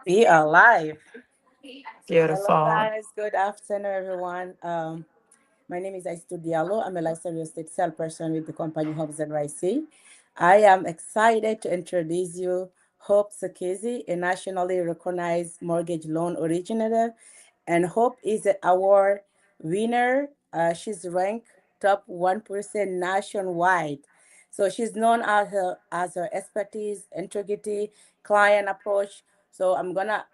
We are live. Hello, Beautiful. guys. Good afternoon, everyone. My name is Aistu Diallo. I'm a licensed real estate salesperson with the company Homes and YC. I am excited to introduce you Hope Sakezi, a nationally recognized mortgage loan originator, and Hope is an award winner. She's ranked top 1% nationwide. So she's known as her expertise, integrity, client approach. So I'm gonna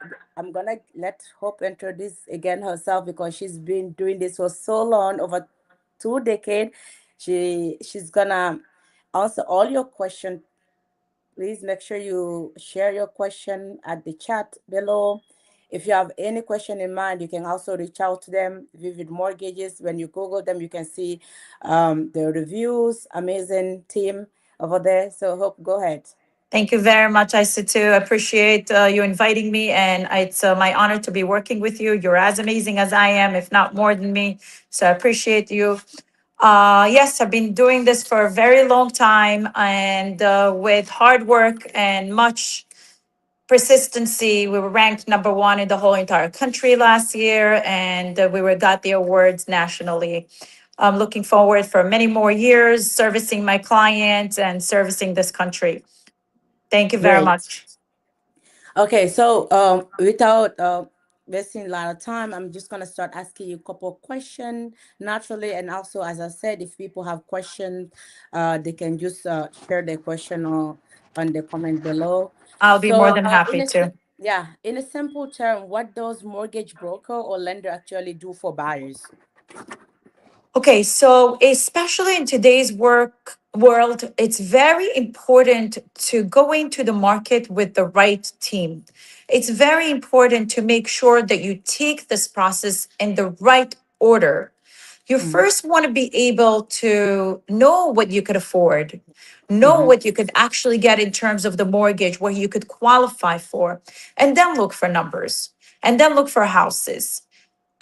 let Hope introduce again herself because she's been doing this for so long, over 2 decades. She's gonna answer all your questions. Please make sure you share your question at the chat below. If you have any question in mind, you can also reach out to them. Vivid Mortgages. When you Google them, you can see the reviews. Amazing team over there. So Hope, go ahead. Thank you very much, Isitu. I appreciate you inviting me, and it's my honor to be working with you. You're as amazing as I am, if not more than me. So I appreciate you. Yes, I've been doing this for a very long time, and with hard work and much persistency, we were ranked number one in the whole entire country last year, and we were got the awards nationally. I'm looking forward for many more years servicing my clients and servicing this country. Thank you very Great. much. Okay, so without wasting a lot of time, I'm just gonna start asking you a couple of questions naturally, and also, as I said, if people have questions, they can just share their question or on the comment below. I'll be more So, than happy to. yeah, in a simple term, what does mortgage broker or lender actually do for buyers? Okay, so especially in today's work world, it's very important to go into the market with the right team. It's very important to make sure that you take this process in the right order. You Mm-hmm. first want to be able to know what you could afford, know Mm-hmm. what you could actually get in terms of the mortgage, what you could qualify for, and then look for numbers, and then look for houses.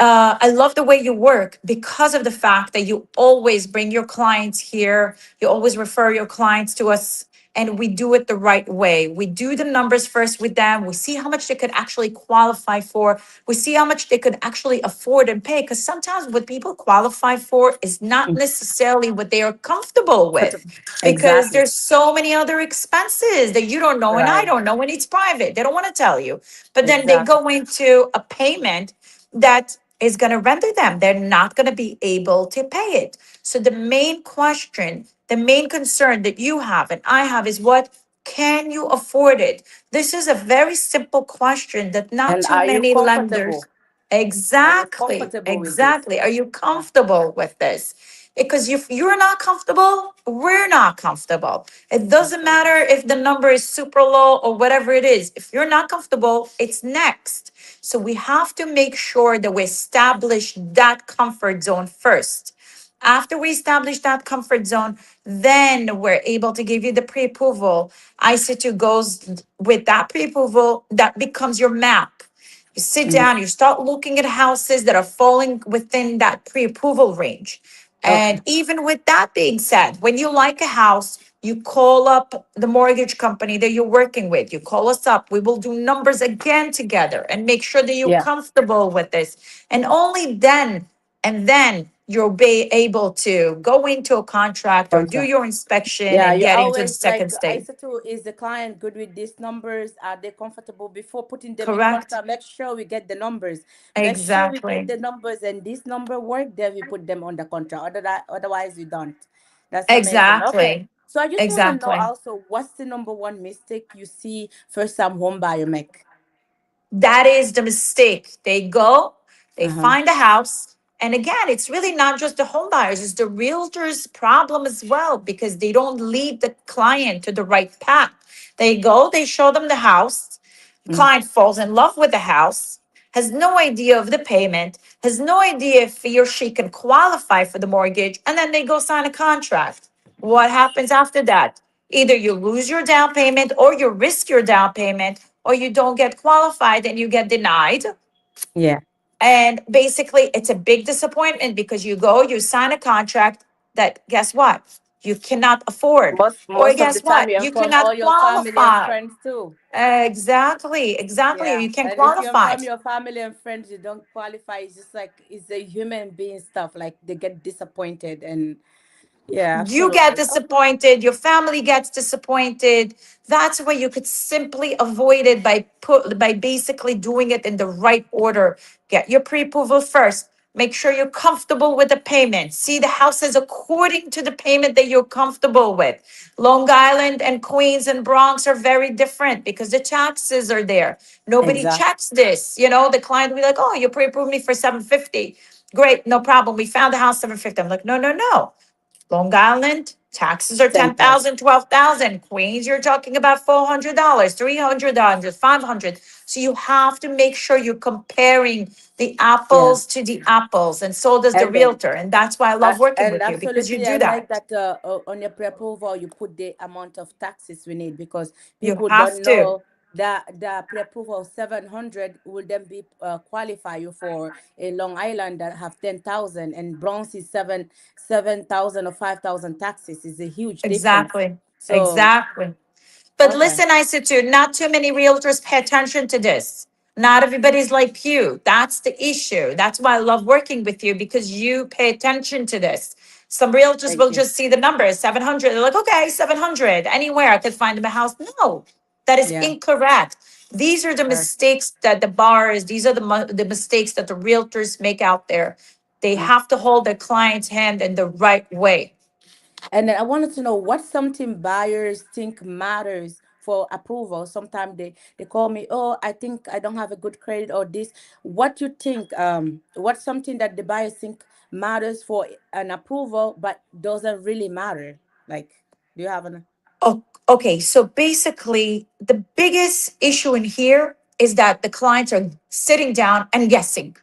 I love the way you work because of the fact that you always bring your clients here. You always refer your clients to us, and we do it the right way. We do the numbers first with them. We see how much they could actually qualify for. We see how much they could actually afford and pay. Because sometimes what people qualify for is not necessarily what they are comfortable with. Because Exactly. there's so many other expenses that you don't know and I Right. don't know, and it's private. They don't want to tell you. But then they Exactly. go into a payment that is going to render them. They're not going to be able to pay it. So the main question, the main concern that you have and I have is what can you afford it? This is a very simple question that not And too are you many lenders. comfortable? Are you Exactly, comfortable with this? exactly. Are you Yeah. comfortable with this? Because if you're not comfortable, we're not comfortable. It doesn't Absolutely. matter if the number is super low or whatever it is. If you're not comfortable, it's next. So we have to make sure that we establish that comfort zone first. After we establish that comfort zone, then we're able to give you the pre-approval. IC2 goes with that pre-approval, that becomes your map. You sit Mhm. down, you start looking at houses that are falling within that pre-approval range. Okay. And even with that being said, when you like a house, you call up the mortgage company that you're working with. You call us up. We will do numbers again together and make sure that you're Yeah. comfortable with this. And only then, and then you'll be able to go into a contract or do Contract. your inspection Yeah, and you get into the always second like I stage. said to is the client good with these numbers? Are they comfortable before putting them in Correct? contract? Make sure we get the numbers. Make sure we get Exactly. the numbers and this number work, then we put them on the contract. Otherwise we don't. That's amazing. Okay. Exactly. So I just want to know Exactly. also what's the number one mistake you see first time home buyer make? That is the mistake. They go, they Uh-huh. find a house. And again, it's really not just the home buyers, it's the realtor's problem as well, because they don't lead the client to the right path. They go, they show them the house. The Mm. client falls in love with the house, has no idea of the payment, has no idea if he or she can qualify for the mortgage, and then they go sign a contract. What happens after that? Either you lose your down payment or you risk your down payment or you don't get qualified and you get denied. Yeah. And basically, it's a big disappointment because you go, you sign a contract that, guess what? You cannot afford. Or Most of the guess time what? you You inform all cannot your family and qualify. friends too. Exactly, exactly. Yeah, You can and if you qualify. inform your family and friends, you don't qualify. It's just like it's a human being stuff. Like they get disappointed, and yeah, You get absolutely. Okay. disappointed, your family gets disappointed. That's where you could simply avoid it by basically doing it in the right order. Get your pre-approval first. Make sure you're comfortable with the payment. See the houses according to the payment that you're comfortable with. Long Island and Queens and Bronx are very different because the taxes are there. Nobody Exactly. checks this. The client will be like, "Oh, you pre-approved me for 750. Great, no problem. We found the house 750." I'm like, "No, no, no. Long Island, taxes are 10,000. 10,000, 12,000. Queens, you're talking about $400, $300, 500. So you have to make sure you're comparing the Yeah, apples to the apples. And so does the and then realtor. And that's why I love working and with you because you absolutely, I do like that. that on your pre-approval you put the amount of taxes we need because You people have don't to. know that the pre-approval 700 will then be qualify you for a Long Island that have 10,000 and Bronx is 7,000 or 5,000 taxes is a huge difference. Exactly. So Exactly. But okay, listen, Isatu, not too many realtors pay attention to this. Not everybody's like you. That's the issue. That's why I love working with you because you pay attention to this. Some realtors thank will you. just see the numbers, 700. They're like, okay, 700. Anywhere I could find them a house. No, that is Yeah, incorrect. These are the correct. mistakes that the bars, these are the mistakes that the realtors make out there. They Yeah. have to hold their client's hand in the right way. And then I wanted to know what something buyers think matters for approval. Sometimes they call me, oh, I think I don't have a good credit or this. What you think? What's something that the buyers think matters for an approval, but doesn't really matter? Like, do you have an? Oh, okay. So basically, the biggest issue in here is that the clients are sitting down and guessing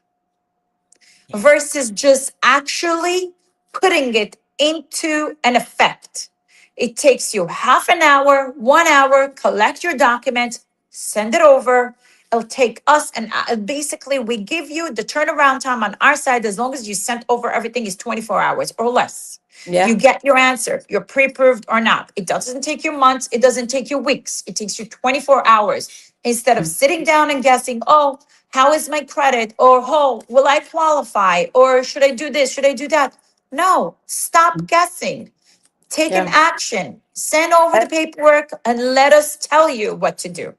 Yeah. versus just actually putting it into an effect. It takes you half an hour, 1 hour, collect your documents, send it over. It'll take us, and basically, we give you the turnaround time on our side as long as you sent over everything is 24 hours or less. You Yeah. get your answer, you're pre approved or not. It doesn't take you months, it doesn't take you weeks, it takes you 24 hours instead of sitting down and guessing, oh, how is my credit? Or, oh, will I qualify? Or should I do this? Should I do that? No, stop guessing. Take an Yeah. action. Send over the paperwork and let us tell you what to do.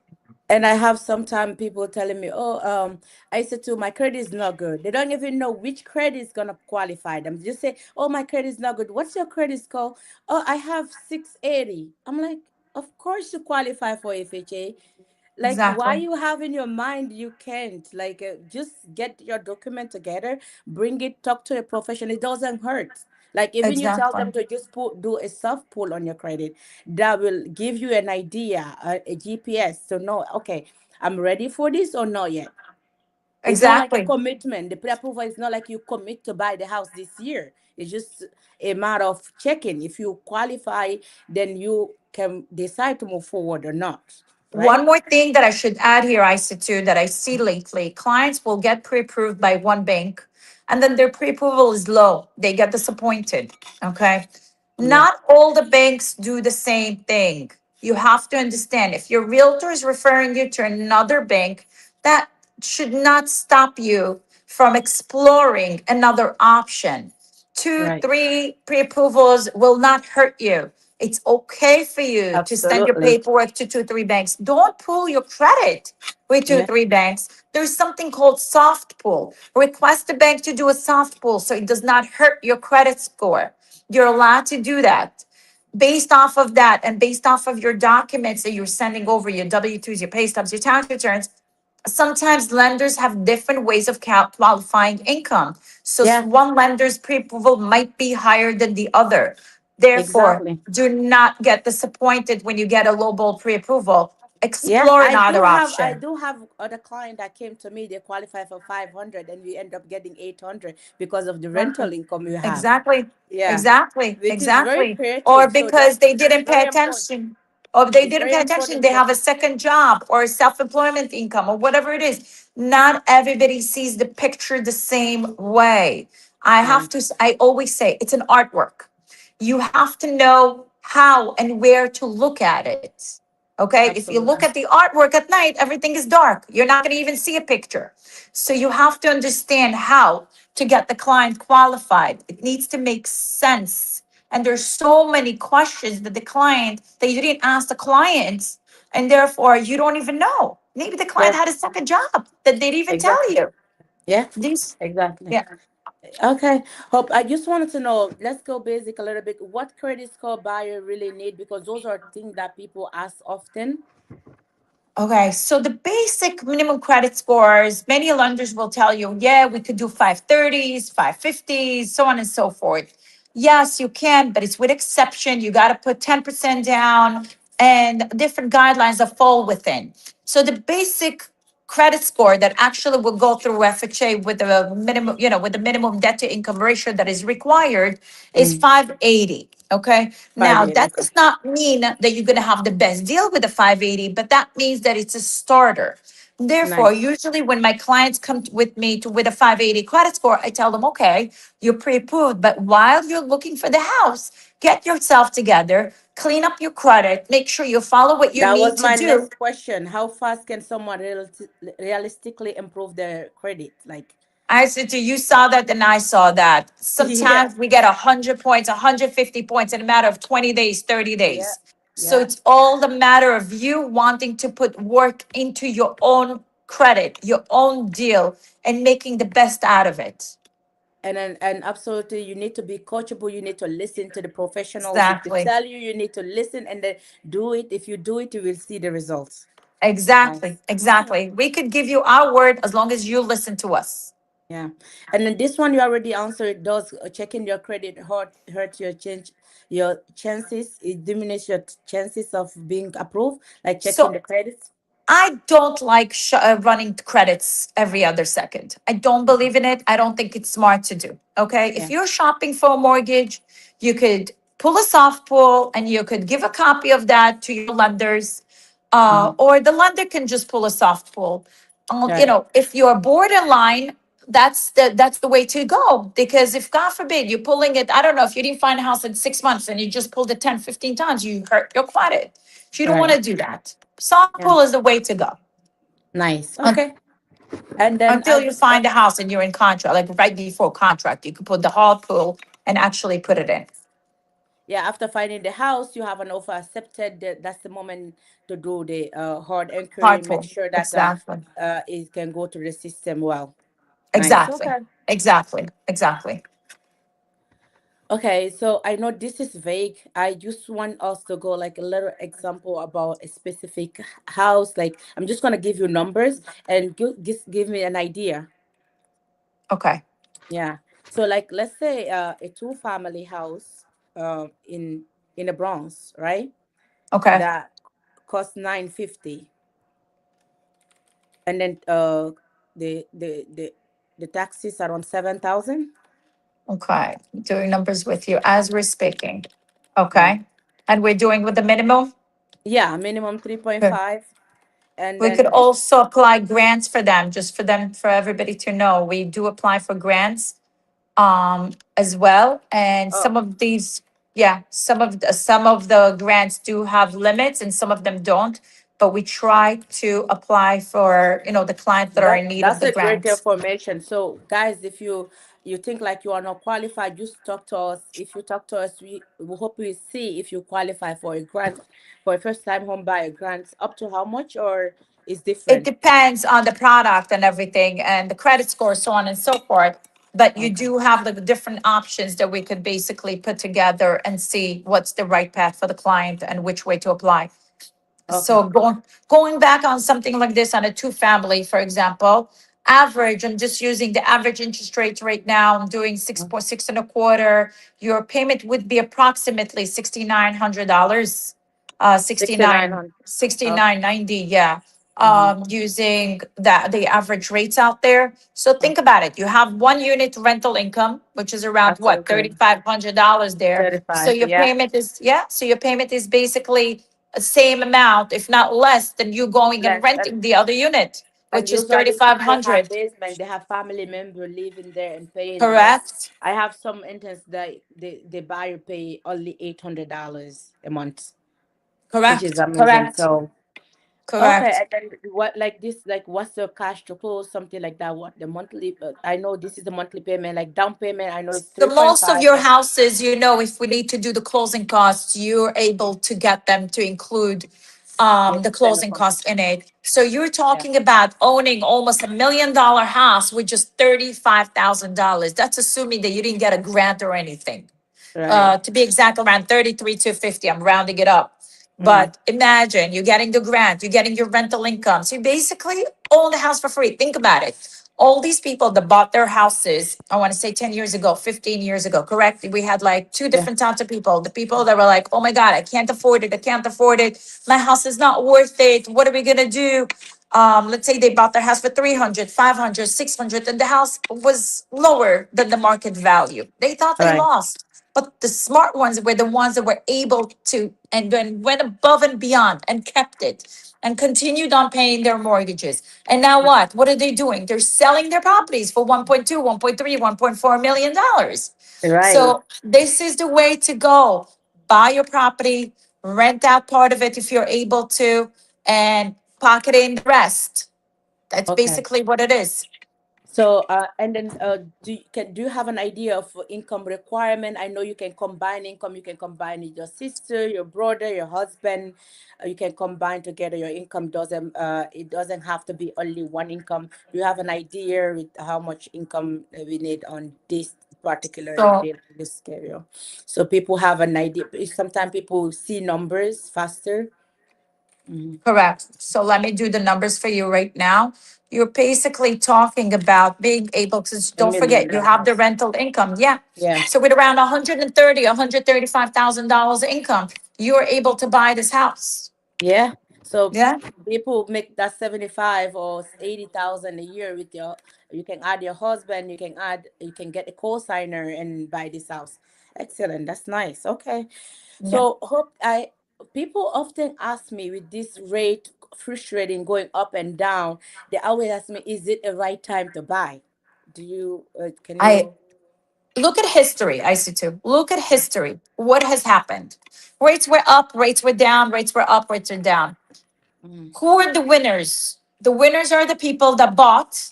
And I have sometimes people telling me, "Oh, I said to my credit is not good." They don't even know which credit is gonna qualify them. They just say, "Oh, my credit is not good. What's your credit score?" "Oh, I have 680." I'm like, "Of course you qualify for FHA. Like, why Exactly. you have in your mind you can't? Like, just get your document together, bring it, talk to a professional. It doesn't hurt. Like, even you tell them Exactly. to just do a soft pull on your credit, that will give you an idea, a GPS to know, okay, I'm ready for this or not yet. It's not like a Exactly. commitment. The pre-approval is not like you commit to buy the house this year. It's just a matter of checking. If you qualify, then you can decide to move forward or not, right? One more thing that I should add here, Isa, too, that I see lately, clients will get pre-approved by one bank and then their pre-approval is low. They get disappointed. Okay. Yeah. Not all the banks do the same thing. You have to understand if your realtor is referring you to another bank, that should not stop you from exploring another option. Two, Right. three pre-approvals will not hurt you. It's okay for you to send your Absolutely. paperwork to two, three banks. Don't pull your credit with two, Yeah. three banks. There's something called soft pull. Request the bank to do a soft pull so it does not hurt your credit score. You're allowed to do that. Based off of that and based off of your documents that you're sending over, your W-2s, your pay stubs, your tax returns, sometimes lenders have different ways of qualifying income. So Yeah. one lender's pre-approval might be higher than the other. Therefore, Exactly. do not get disappointed when you get a lowball pre-approval. Yeah, Explore another I option. do have other client that came to me. They qualify for 500, and we end up getting 800 because of the Exactly. rental income you have. Exactly. Yeah, Exactly. which is very Exactly. Or creative. So because they that's didn't pay very important. attention. Or they It's didn't very pay attention, important they for. have a second job or self-employment income or whatever it is. Not everybody sees the picture the same way. I Yeah. have to, I always say it's an artwork. you have to know how and where to look at it. Okay, if you look Absolutely. at the artwork at night, everything is dark. You're not going to even see a picture. So you have to understand how to get the client qualified. It needs to make sense. And there's so many questions that the client that you didn't ask the client, and therefore you don't even know. Maybe the client Yes, had a second job that they didn't even tell exactly. you. Yeah, These, exactly. yeah. Okay. Hope I just wanted to know, let's go basic a little bit. What credit score buyer really need? Because those are things that people ask often. Okay, so the basic minimum credit scores, many lenders will tell you, yeah, we could do 530s, 550s, so on and so forth. Yes, you can, but it's with exception. You got to put 10% down and different guidelines that fall within. So the basic credit score that actually will go through FHA with the minimum, with the minimum debt to income ratio that is required is Mm, 580. Okay. Now 580. that Okay. does not mean that you're going to have the best deal with the 580, but that means that it's a starter. Therefore, Nice. usually when my clients come with me to with a 580 credit score, I tell them, okay, you're pre-approved, but while you're looking for the house, get yourself together, clean up your credit, make sure you follow what you That need was to my do. next question. How fast can someone realistically improve their credit? Like, I said to you, you saw that, and I saw that. yeah, Sometimes we get 100 points, 150 points in a matter of 20 days, 30 yeah, days. So yeah. it's all the matter of you wanting to put work into your own credit, your own deal, and making the best out of it. And absolutely, you need to be coachable. You need to listen to the professionals. If they Exactly. tell you, you need to listen and then do it. If you do it, you will see the results. Exactly. Nice. Exactly. We could give you our word as long as you listen to us. Yeah. And then this one you already answered. Does checking your credit hurt your change your chances? It diminishes your chances of being approved, like checking So the credits. I don't like running credits every other second. I don't believe in it. I don't think it's smart to do. Okay. If Yeah. you're shopping for a mortgage, you could pull a soft pull and you could give a copy of that to your lenders, Mm-hmm. or the lender can just pull a soft pull. Right. If you're borderline, that's the way to go. Because if God forbid you're pulling it, I don't know, if you didn't find a house in 6 months and you just pulled it 10, 15 times, you hurt your credit. So you don't want Right. to do that. Soft Yeah. pull is the way to go. Nice. Un- Okay. And then until you find a house and you're in contract, like right before contract, you could put the hard pull and actually put it in. yeah, after finding the house, you have an offer accepted. That's the moment to do the hard inquiry. Hard Make pull. sure that Exactly. it can go to the system well. Nice. Exactly. Okay. Exactly. Exactly. Okay, so I know this is vague. I just want us to go like a little example about a specific house. Like I'm just gonna give you numbers and just give me an idea. Okay. Yeah. So like let's say a two-family house in the Bronx, right? Okay. That costs 950, and then the the the the taxes are on 7,000. Okay. Doing numbers with you as we're speaking. Yeah. Okay. And we're doing with the minimum. Yeah, minimum three point Good. five, and We could then this. also apply grants for them, just for them, for everybody to know. We do apply for grants as well. And Oh, some of these, yeah, some of the grants do have limits and some of them don't. But we try to apply for, the clients that are in need of That's the a great grants. information. So, guys, if you think like you are not qualified, just talk to us. If you talk to us, we hope we see if you qualify for a grant, for a first time home buyer grant. Up to how much, or is It different? depends on the product and everything and the credit score, so on and so forth. But you Okay. do have the different options that we could basically put together and see what's the right path for the client and which way to apply. Okay. So going back on something like this on a two family, for example, average, I'm just using the average interest rate right now. I'm doing 6.6 and a quarter. Your payment would be approximately $6,900. 69, 6,900. Okay. 69.90. Yeah. Mm-hmm. Using the average rates out there. So think about it. You have one unit rental income, which is around what, Absolutely. $3,500 there. So 35. your Yeah. payment is, yeah. So your payment is basically the same amount, if not less, than you going and Less. And renting the other unit. And which is usually thirty five people have hundred. basement, they have family member living there and paying rent. Correct. I have some interest that the buyer pay only $800 a month, which is Correct. amazing. Correct. So okay, Correct. and then what like this, like what's the cash to close, something like that? What the monthly? I know this is the monthly payment, like down payment. I know it's The three point most of five. your houses, you know, if we need to do the closing costs, you're able to get them to include They the spend the closing company. costs in it. So you're Yeah, talking about owning almost $1 million house with just $35,000. That's assuming that you didn't get a grant or anything. right. To be exact, around 33,250. I'm rounding it up. Mm-hmm. But imagine you're getting the grant, you're getting your rental income. So you basically own the house for free. Think about it. All these people that bought their houses, I want to say 10 years ago, 15 years ago, correct? We had like two Yeah, different types of people. The people that were like, oh my God, I can't afford it. I can't afford it. My house is not worth it. What are we going to do? Let's say they bought their house for 300, 500, 600, and the house was lower than the market value. They thought they right, lost. But the smart ones were the ones that were able to and then went above and beyond and kept it and continued on paying their mortgages. And now what? What are they doing? They're selling their properties for 1.2, 1.3, 1.4 million dollars. right. So this is the way to go. Buy your property, rent out part of it if you're able to, and pocket in the rest. That's Okay. basically what it is. So, and then, do you have an idea of income requirement? I know you can combine income. You can combine with your sister, your brother, your husband. You can combine together. Your income doesn't. It doesn't have to be only one income. Do you have an idea with how much income we need on this particular So bill, this schedule? So people have an idea. Sometimes people see numbers faster. Mhm. correct. So let me do the numbers for you right now. You're basically talking about being able to, A don't million forget, you have the dollars. rental income. Yeah. Yeah. So with around 130, $135,000 income, you're able to buy this house. Yeah. So Yeah. people make that 75 or 80,000 a year with your, you can add your husband, you can get a co-signer and buy this house. Excellent. That's nice. Okay. Yeah. So hope I people often ask me with this rate fluctuating going up and down, they always ask me, is it a right time to buy? Do you can I you look at history, IC2. Look at history. What has happened? Rates were up, rates were down, rates were up, rates are down. Mhm. Who are the winners? The winners are the people that bought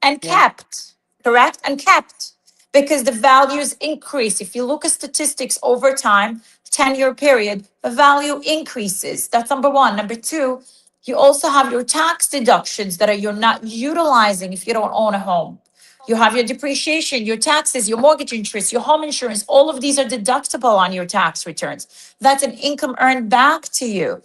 and Yeah. kept, correct? And kept because the values increase. If you look at statistics over time, 10-year period, the value increases. That's number one. Number two, you also have your tax deductions that are you're not utilizing if you don't own a home. You have your depreciation, your taxes, your mortgage interest, your home insurance. All of these are deductible on your tax returns. That's an income earned back to you.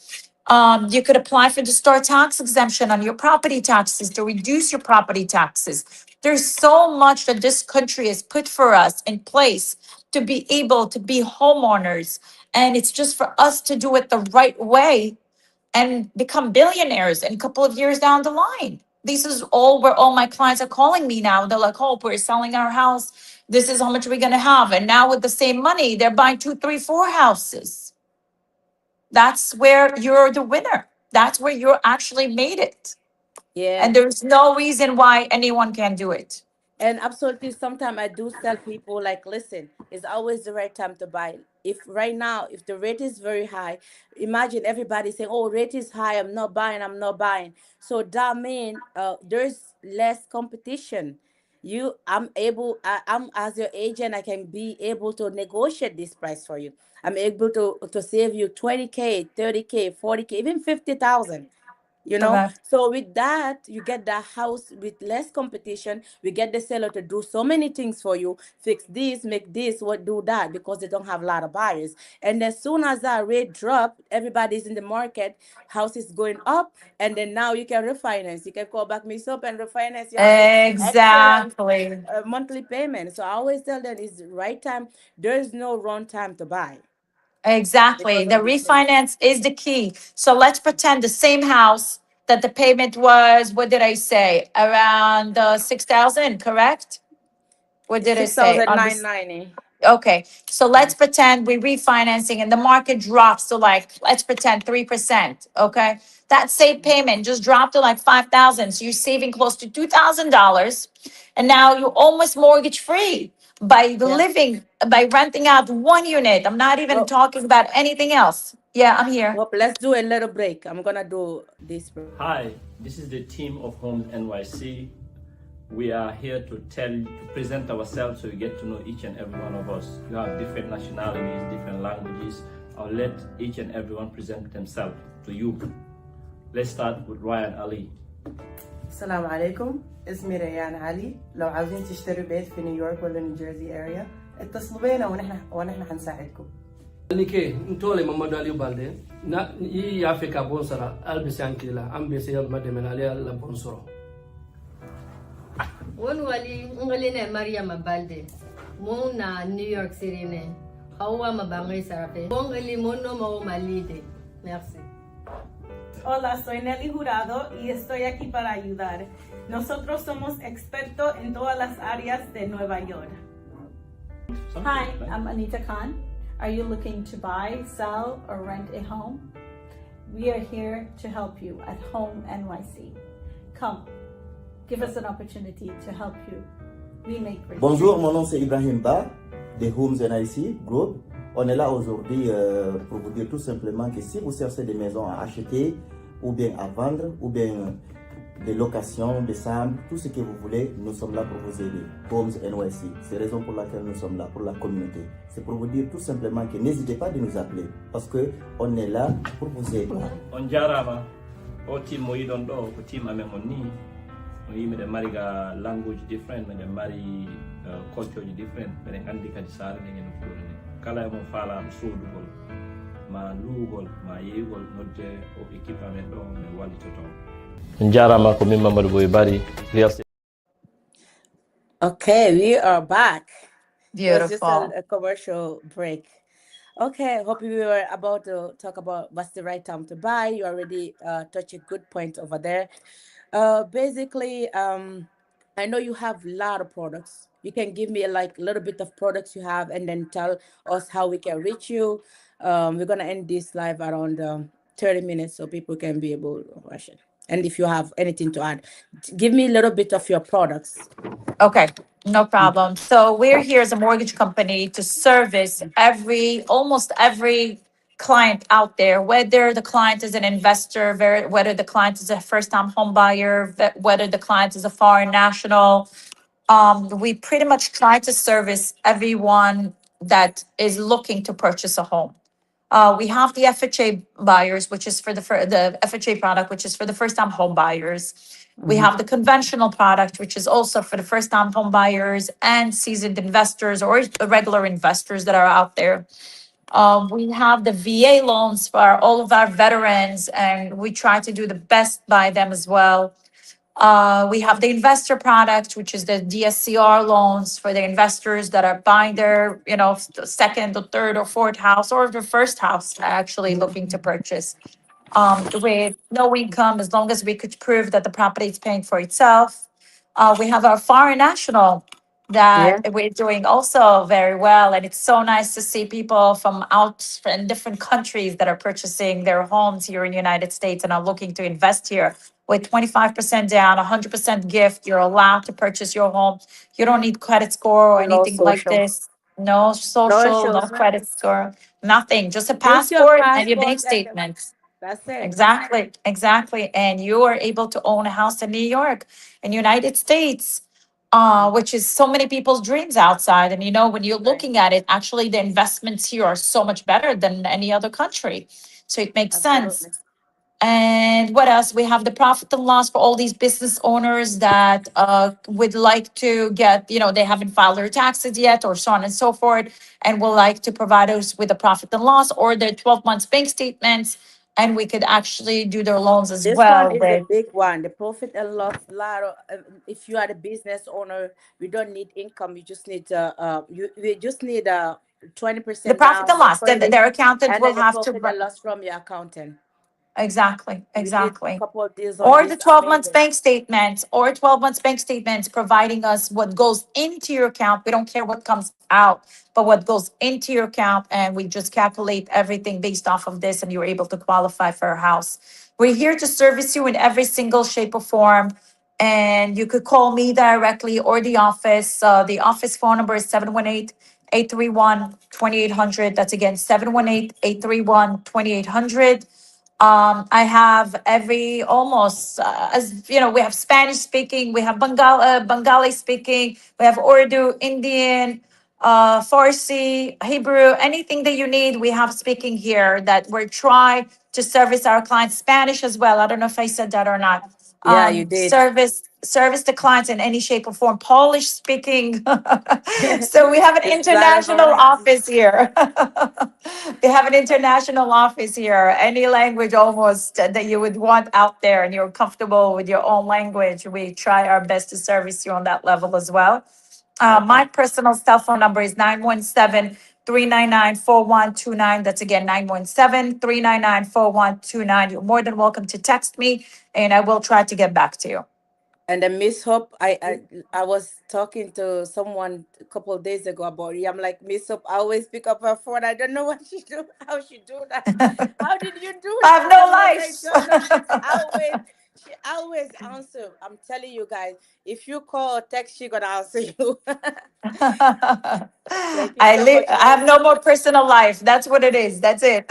You could apply for the star tax exemption on your property taxes to reduce your property taxes. There's so much that this country has put for us in place to be able to be homeowners. And it's just for us to do it the right way and become billionaires in a couple of years down the line. This is all where all my clients are calling me now. They're like, "Oh, we're selling our house. This is how much we're going to have." And now with the same money, they're buying two, three, four houses. That's where you're the winner. That's where you actually made it. Yeah. And there's no reason why anyone can do it. And absolutely, sometimes I do tell people, like, listen, it's always the right time to buy. If right now, if the rate is very high, imagine everybody saying, "Oh, rate is high. I'm not buying. I'm not buying." So that means there's less competition. I'm as your agent. I can be able to negotiate this price for you. I'm able to save you 20K, 30K, 40K, even 50,000. Correct. So with that, you get the house with less competition. We get the seller to do so many things for you, fix this, make this, what do that, because they don't have a lot of buyers. And as soon as that rate drop, everybody's in the market, house is going up, and then now you can refinance. You can call back me up and refinance. You have an excellent Exactly. monthly payment. So I always tell them it's the right time. There's no wrong time to buy Exactly. because The of this rate. refinance is the key. So let's pretend the same house that the payment was, what did I say? Around 6,000, correct? What It's did I six say thousand on nine this? ninety. Okay, so let's Yes. pretend we're refinancing and the market drops to like, let's pretend 3%. Okay, that same payment just dropped to like 5,000. So you're saving close to $2,000, and now you're almost mortgage free by Yeah. living by renting out one unit. I'm not even Well, talking about anything else. Yeah, I'm here. well, let's do a little break. I'm gonna do this break. Hi, this is the team of Homes NYC. We are here to present ourselves so you get to know each and every one of us. You have different nationalities, different languages. I'll let each and everyone present themselves to you. Let's start with Ryan Ali. السلام عليكم، اسمي ريان علي. لو عاوزين تشتروا بيت في نيويورك ولا نيوجيرسي اريا اتصلوا بينا ونحن حنساعدكم. Nike ntole Mamadou Aliou Balde na yi ya fe ka bon sara albisi ankila ambisi ya mademe na la bon soro won wali ngali ne Maria Balde mo na New York City ne hawa mabangai sarafe bon ali mono mo malide. Merci. Hola, soy Nelly Jurado y estoy aquí para ayudar. Nosotros somos expertos en todas las áreas de Nueva York. Hi, I'm Anita Khan. Are you looking to buy, sell, or rent a home? We are here to help you at Home NYC. Come, give us an opportunity to help you. We make great Bonjour, dreams. mon nom c'est Ibrahim Ba de Homes NIC Group. On est là aujourd'hui pour vous dire tout simplement que si vous cherchez des maisons à acheter ou bien à vendre ou bien des locations, des chambres, tout ce que vous voulez, nous sommes là pour vous aider. Homes NYC, c'est la raison pour laquelle nous sommes là, pour la communauté. C'est pour vous dire tout simplement que n'hésitez pas de nous appeler parce qu'on est là pour vous aider. On jarama o team mo yidon do ko team amen on ni o yimi de mari ga language different de mari culture different be andi kadi sare ne ngeno fuure ne kala mo fala sodugol ma lugol ma yegol nodde o équipe amen do ne wallitoto on jarama ko min Mamadou Boy Bari real estate. Okay, we are back. It was just Beautiful. a commercial break. Okay, hope we were about to talk about what's the right time to buy. You already touched a good point over there. Basically, I know you have a lot of products. You can give me like a little bit of products you have, and then tell us how we can reach you. We're gonna end this live around 30 minutes so people can be able to watch it. And if you have anything to add, give me a little bit of your products. Okay, no problem. So we're here as a mortgage company to service almost every client out there, whether the client is an investor, whether the client is a first-time home buyer, whether the client is a foreign national. We pretty much try to service everyone that is looking to purchase a home. We have the FHA buyers, which is for the FHA product, which is for the first time home buyers. We have the conventional product, which is also for the first time home buyers and seasoned investors or regular investors that are out there. We have the VA loans for all of our veterans, and we try to do the best by them as well. We have the investor product, which is the DSCR loans for the investors that are buying their, second or third or fourth house or their first house actually looking to purchase. With no income, as long as we could prove that the property is paying for itself. We have our foreign national Yeah. that we're doing also very well. And it's so nice to see people from different countries that are purchasing their homes here in the United States and are looking to invest here. With 25% down, 100% gift, you're allowed to purchase your home. You don't need credit score or No anything like social. this. No No social, no issues. credit score, nothing, just a Just your passport and your bank passport and statement. that's it. Exactly, exactly. And you are able to own a house in New York, in United States, which is so many people's dreams outside. And when you're Right. looking at it, actually the investments here are so much better than any other country. So it makes sense. Absolutely. And what else? We have the profit and loss for all these business owners that would like to get, they haven't filed their taxes yet or so on and so forth, and will like to provide us with a profit and loss or their 12 months bank statements. And we could actually do their loans as This one well is the with big one, the profit and loss. Lot of, if you are the business owner, we don't need income. You just need we just need a the 20% profit down and loss. Then deposit, their accountant and will then the have to profit and loss from your accountant. Exactly. We did a Exactly. couple of deals on Or the this. 12 months Amazing. bank statements, or 12 months bank statements providing us what goes into your account. We don't care what comes out, but what goes into your account. And we just calculate everything based off of this, and you're able to qualify for a house. We're here to service you in every single shape or form. And you could call me directly or the office. The office phone number is 718-831-2800. That's again, 718-831-2800. I have every almost as you know, we have Spanish speaking, we have Bengali speaking, we have Urdu, Indian, Farsi, Hebrew, anything that you need, we have speaking here. That we're trying to service our clients. Spanish as well. I don't know if I said that or not. Yeah, you did. Service the clients in any shape or form. Polish speaking. So we have an There's a lot of international varieties. office here. They have an international office here. Any language almost that you would want out there, and you're comfortable with your own language, we try our best to service you on that level as well. Okay. My personal cell phone number is 917-399-4129. That's again 917-399-4129. You're more than welcome to text me, and I will try to get back to you. And then Miss Hope, I was talking to someone a couple of days ago about you. I'm like, Miss Hope, I always pick up her phone. I don't know what she do, how she do that. How did you do I have that? no I'm like, I life. don't know. She always answer. I'm telling you guys, if you call or text, she gonna answer you. Thank you so much, I have Miss, no more personal life. That's what it is. That's it.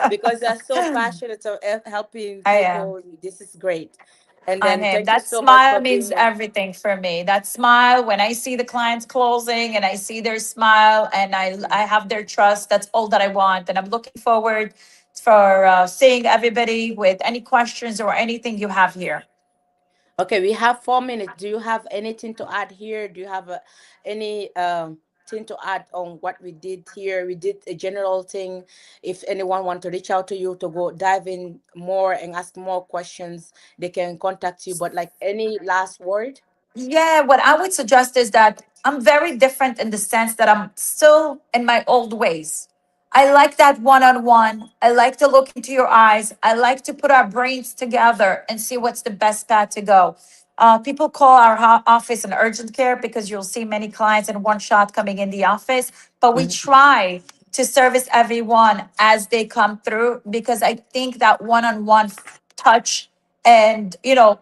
because you're so passionate of helping I am. people. This is great. And I then am. thank you That so much smile for means being. everything for me. That smile, when I see the clients closing and I see their smile and I have their trust, that's all that I want. And I'm looking forward for seeing everybody with any questions or anything you have here. Okay, we have 4 minutes. Do you have anything to add here? Do you have any thing to add on what we did here? We did a general thing. If anyone want to reach out to you to go dive in more and ask more questions, they can contact you. But like any last word? Yeah, what I would suggest is that I'm very different in the sense that I'm still in my old ways. I like that one on one. I like to look into your eyes. I like to put our brains together and see what's the best path to go. People call our office an urgent care because you'll see many clients in one shot coming in the office, but we Mhm. try to service everyone as they come through, because I think that one on one touch and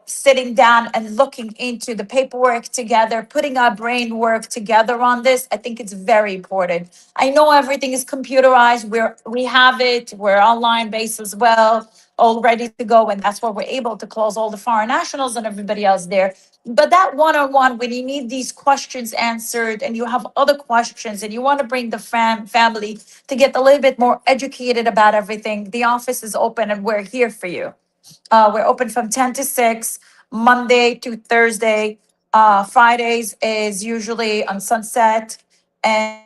sitting down and looking into the paperwork together, putting our brain work together on this, I think it's very important. I know everything is computerized. We have it, we're online based as well, all ready to go, and that's why we're able to close all the foreign nationals and everybody else there. But that one-on-one, when you need these questions answered and you have other questions and you want to bring the family to get a little bit more educated about everything, the office is open and we're here for you. We're open from 10 to 6, Monday to Thursday. Fridays is usually on Sunset. And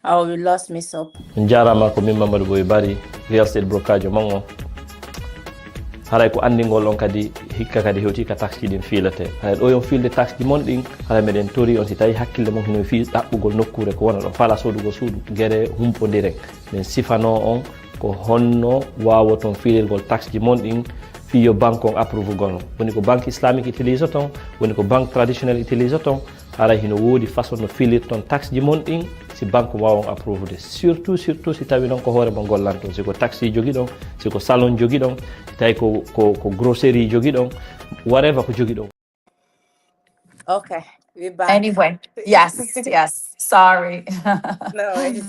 Oh, we lost Miss Hope. jarama ko min mamadou boye bari real estate brokerage mango haray ko andigol on kadi hikka kadi hewti ka taxe ɗin fiilate haray ɗo yon fiilde taxe ji mon ɗin haray meɗen tori on si tawi hakkille mon hino fi ɗaɓɓugol nokkure ko wona ɗon fala sodugo suudu guere humpodiren min sifano on ko honno wawaton fiilirgol taxe ji mon ɗin fiyo banque on approuve gol woni ko banque islamique utilise ton woni ko banque traditionnel utilise ton haray hino woodi façon no filirton taxe ji mon ɗin si banque wawon approuve de surtout si tawi noon ko hoore mo gollanton siko taxi jogui ɗon siko salon jogui ɗon si tawi ko grosserie jogui ɗon whatever ko jogui ɗon. Okay, we're back. anyway, yes, sorry. No worries.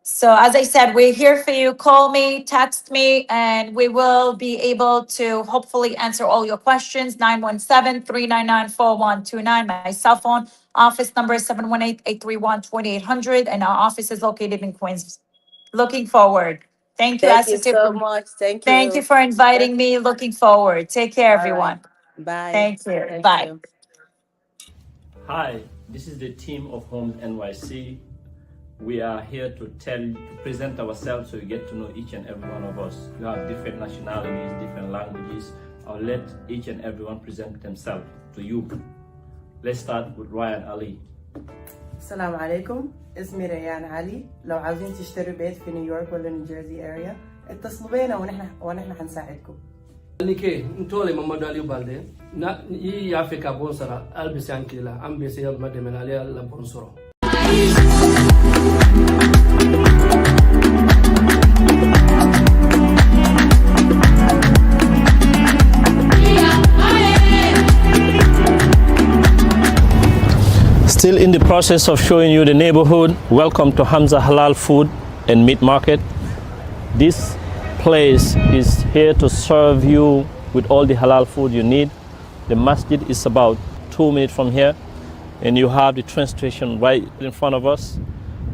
So as I said, we're here for you. Call me, text me, and we will be able to hopefully answer all your questions. 917-399-4129. My cell phone office number is 718-831-2800, and our office is located in Queens. Looking forward. Thank you, Thank you Asatu. so much. Thank Thank you you. for Yes. inviting me. Looking forward. Take care, All right. everyone. Bye. Thank you. Thank Bye. you. Hi, this is the team of Homes NYC. We are here to present ourselves so you get to know each and every one of us. You have different nationalities, different languages. I'll let each and everyone present themselves to you. Let's start with Ryan Ali. السلام عليكم، اسمي ريان علي. لو عاوزين تشتروا بيت في نيويورك ولا نيوجيرسي اريا اتصلوا بينا ونحن حنساعدكم. Nike ntole Mamadou Aliou Balde na yi Africa bonsara albisi ankila ambisi ya mademenali la bonsoro. Still in the process of showing you the neighborhood. Welcome to Hamza Halal Food and Meat Market. This place is here to serve you with all the halal food you need. The masjid is about 2 minutes from here, and you have the train station right in front of us.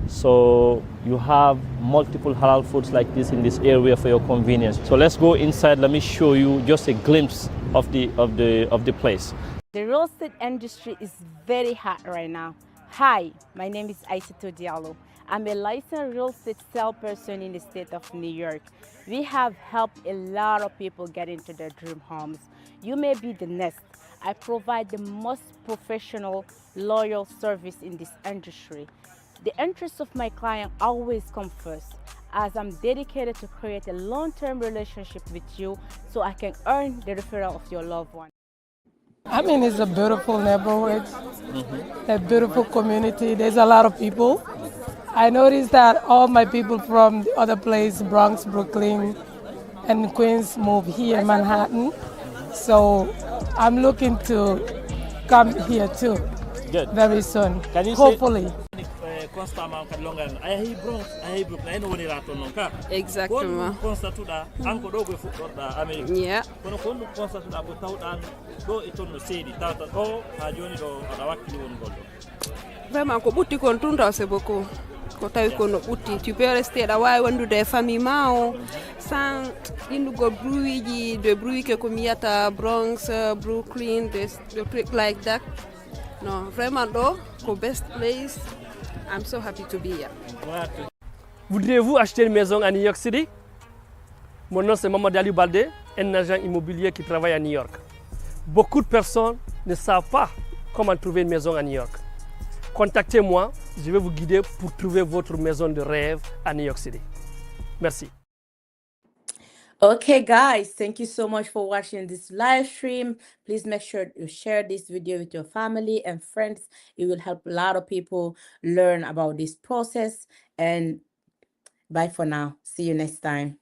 So you have multiple halal foods like this in this area for your convenience. So let's go inside. Let me show you just a glimpse of the place. The real estate industry is very hot right now. Hi, my name is Aissatou Diallo. I'm a licensed real estate salesperson in the state of New York. We have helped a lot of people get into their dream homes. You may be the next. I provide the most professional, loyal service in this industry. The interests of my client always come first, as I'm dedicated to create a long-term relationship with you so I can earn the referral of your loved one. I mean, it's a beautiful neighborhood, a beautiful community. There's a lot of people. I noticed that all my people from the other place, Bronx, Brooklyn, and Queens, move here in Manhattan. So I'm looking to come here too. Good. Very soon. Can you hopefully. Constamment kadlongan ay Bronx ay Brooklyn no woni raton non ka Exactement. constatuda anko do go futtorda America Yeah. kono kon constatuda ko tawdan do e tonno seedi tata o ha joni do ada wakkili woni goldo Vraiment ko butti kon tun taw c'est beaucoup. Ko tawi ko no butti tu peux rester da way wandude famille ma o sans indugo bruit de bruit que ko miyata Bronx, Brooklyn, the truc like that. No, vraiment do ko best place. I'm so happy to be here. Voudriez-vous acheter une maison à New York City? Mon nom c'est Mamadou Aliou Balde, un agent immobilier qui travaille à New York. Beaucoup de personnes ne savent pas comment trouver une maison à New York. Contactez-moi, je vais vous guider pour trouver votre maison de rêve à New York City. Merci. Okay, guys, thank you so much for watching this live stream. Please make sure you share this video with your family and friends. It will help a lot of people learn about this process. And bye for now. See you next time.